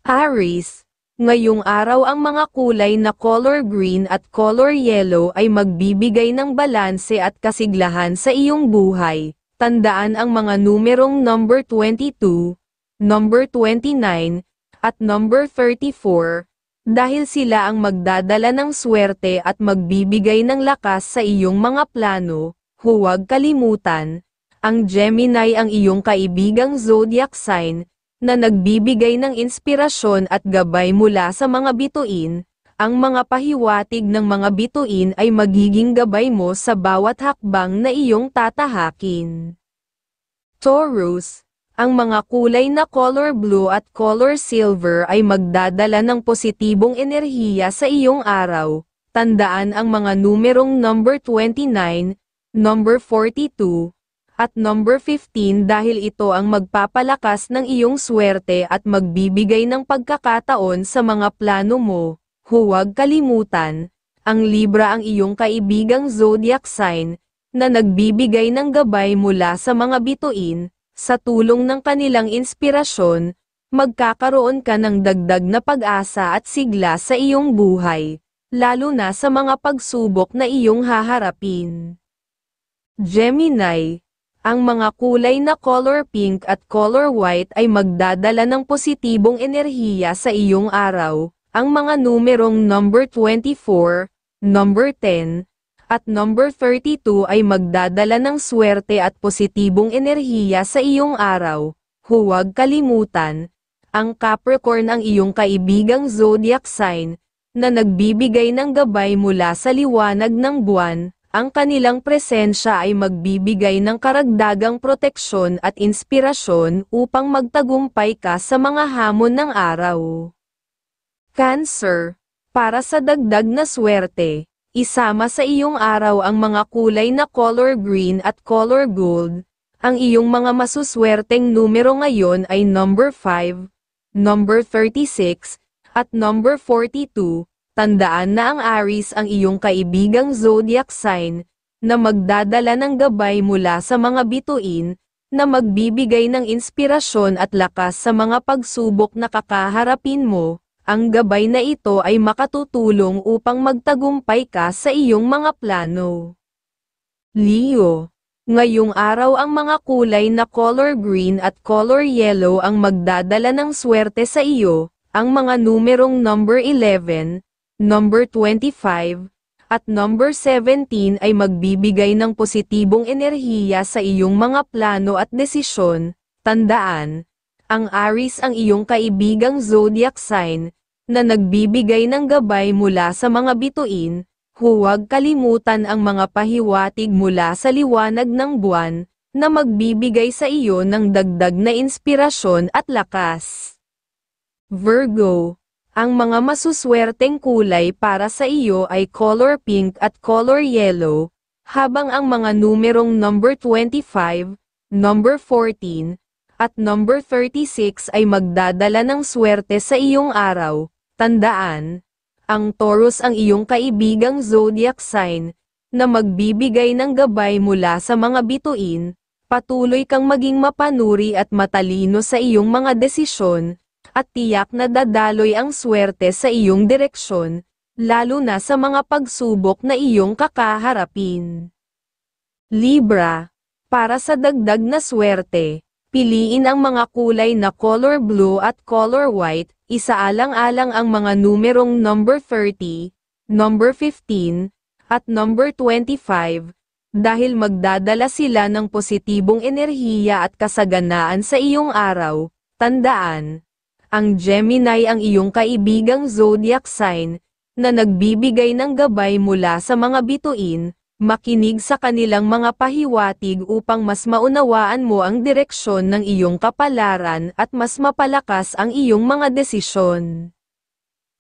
Aries, ngayong araw ang mga kulay na color green at color yellow ay magbibigay ng balanse at kasiglahan sa iyong buhay. Tandaan ang mga numerong number 22, number 29, at number 34, dahil sila ang magdadala ng swerte at magbibigay ng lakas sa iyong mga plano. Huwag kalimutan, ang Gemini ang iyong kaibigang zodiac sign, na nagbibigay ng inspirasyon at gabay mula sa mga bituin. Ang mga pahiwatig ng mga bituin ay magiging gabay mo sa bawat hakbang na iyong tatahakin. Taurus, ang mga kulay na color blue at color silver ay magdadala ng positibong enerhiya sa iyong araw. Tandaan ang mga numerong number 29, number 42, at number 15 dahil ito ang magpapalakas ng iyong swerte at magbibigay ng pagkakataon sa mga plano mo. Huwag kalimutan, ang Libra ang iyong kaibigang zodiac sign, na nagbibigay ng gabay mula sa mga bituin. Sa tulong ng kanilang inspirasyon, magkakaroon ka ng dagdag na pag-asa at sigla sa iyong buhay, lalo na sa mga pagsubok na iyong haharapin. Gemini, ang mga kulay na color pink at color white ay magdadala ng positibong enerhiya sa iyong araw. Ang mga numerong number 24, number 10, at number 32 ay magdadala ng swerte at positibong enerhiya sa iyong araw. Huwag kalimutan, ang Capricorn ang iyong kaibigang zodiac sign, na nagbibigay ng gabay mula sa liwanag ng buwan. Ang kanilang presensya ay magbibigay ng karagdagang proteksyon at inspirasyon upang magtagumpay ka sa mga hamon ng araw. Cancer, para sa dagdag na swerte, isama sa iyong araw ang mga kulay na color green at color gold. Ang iyong mga masuswerteng numero ngayon ay number 5, number 36, at number 42. Tandaan na ang Aries ang iyong kaibigang zodiac sign, na magdadala ng gabay mula sa mga bituin, na magbibigay ng inspirasyon at lakas sa mga pagsubok na kakaharapin mo. Ang gabay na ito ay makatutulong upang magtagumpay ka sa iyong mga plano. Leo, ngayong araw ang mga kulay na color green at color yellow ang magdadala ng swerte sa iyo. Ang mga numerong number 11, number 25, at number 17 ay magbibigay ng positibong enerhiya sa iyong mga plano at desisyon. Tandaan, ang Aries ang iyong kaibigang zodiac sign, na nagbibigay ng gabay mula sa mga bituin. Huwag kalimutan ang mga pahiwatig mula sa liwanag ng buwan, na magbibigay sa iyo ng dagdag na inspirasyon at lakas. Virgo, ang mga masuswerteng kulay para sa iyo ay color pink at color yellow, habang ang mga numerong number 25, number 14, at number 36 ay magdadala ng swerte sa iyong araw. Tandaan, ang Taurus ang iyong kaibigang zodiac sign, na magbibigay ng gabay mula sa mga bituin. Patuloy kang maging mapanuri at matalino sa iyong mga desisyon, at tiyak na dadaloy ang swerte sa iyong direksyon, lalo na sa mga pagsubok na iyong kakaharapin. Libra, para sa dagdag na swerte, piliin ang mga kulay na color blue at color white. Isaalang-alang ang mga numerong number 30, number 15, at number 25, dahil magdadala sila ng positibong enerhiya at kasaganaan sa iyong araw. Tandaan, ang Gemini ang iyong kaibigang zodiac sign, na nagbibigay ng gabay mula sa mga bituin. Makinig sa kanilang mga pahiwatig upang mas maunawaan mo ang direksyon ng iyong kapalaran at mas mapalakas ang iyong mga desisyon.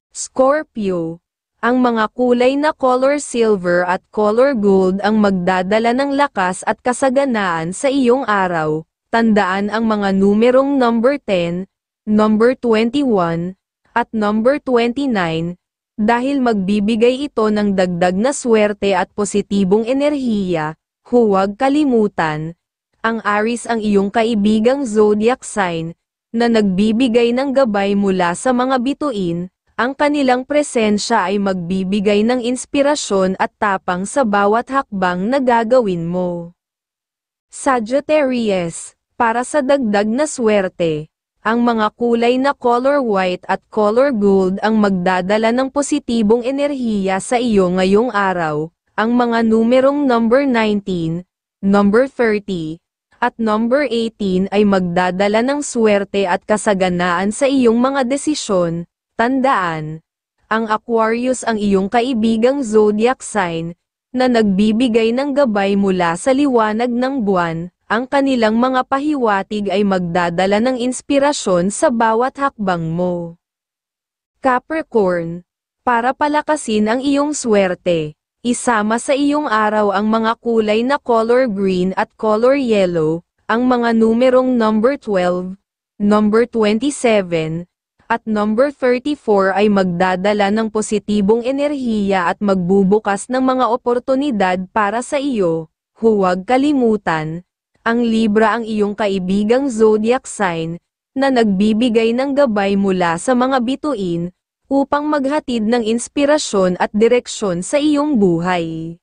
Scorpio, ang mga kulay na color silver at color gold ang magdadala ng lakas at kasaganaan sa iyong araw. Tandaan ang mga numerong number 10, number 21, at number 29, dahil magbibigay ito ng dagdag na swerte at positibong enerhiya. Huwag kalimutan, ang Aries ang iyong kaibigang zodiac sign, na nagbibigay ng gabay mula sa mga bituin. Ang kanilang presensya ay magbibigay ng inspirasyon at tapang sa bawat hakbang na gagawin mo. Sagittarius, para sa dagdag na swerte, ang mga kulay na color white at color gold ang magdadala ng positibong enerhiya sa iyo ngayong araw. Ang mga numerong number 19, number 30, at number 18 ay magdadala ng swerte at kasaganaan sa iyong mga desisyon. Tandaan, ang Aquarius ang iyong kaibigang zodiac sign, na nagbibigay ng gabay mula sa liwanag ng buwan. Ang kanilang mga pahiwatig ay magdadala ng inspirasyon sa bawat hakbang mo. Capricorn, para palakasin ang iyong swerte, isama sa iyong araw ang mga kulay na color green at color yellow. Ang mga numerong number 12, number 27, at number 34 ay magdadala ng positibong enerhiya at magbubukas ng mga oportunidad para sa iyo. Huwag kalimutan, ang Libra ang iyong kaibigang zodiac sign, na nagbibigay ng gabay mula sa mga bituin, upang maghatid ng inspirasyon at direksyon sa iyong buhay.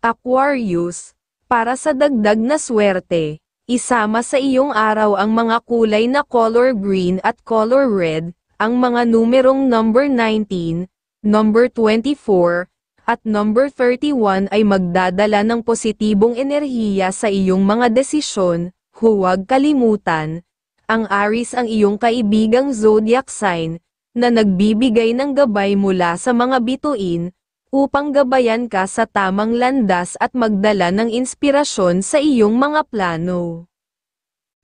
Aquarius, para sa dagdag na swerte, isama sa iyong araw ang mga kulay na color green at color red. Ang mga numerong number 19, number 24, at number 31 ay magdadala ng positibong enerhiya sa iyong mga desisyon. Huwag kalimutan, ang Aries ang iyong kaibigang zodiac sign, na nagbibigay ng gabay mula sa mga bituin, upang gabayan ka sa tamang landas at magdala ng inspirasyon sa iyong mga plano.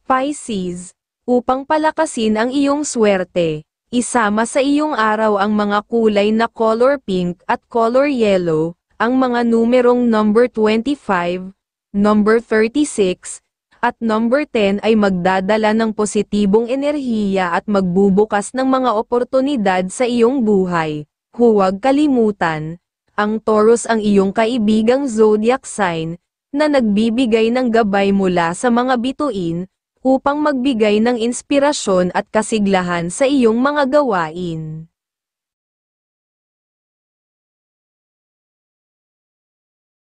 Pisces, upang palakasin ang iyong swerte, isama sa iyong araw ang mga kulay na color pink at color yellow. Ang mga numerong number 25, number 36, at number 10 ay magdadala ng positibong enerhiya at magbubukas ng mga oportunidad sa iyong buhay. Huwag kalimutan, ang Taurus ang iyong kaibigang zodiac sign, na nagbibigay ng gabay mula sa mga bituin, upang magbigay ng inspirasyon at kasiglahan sa iyong mga gawain.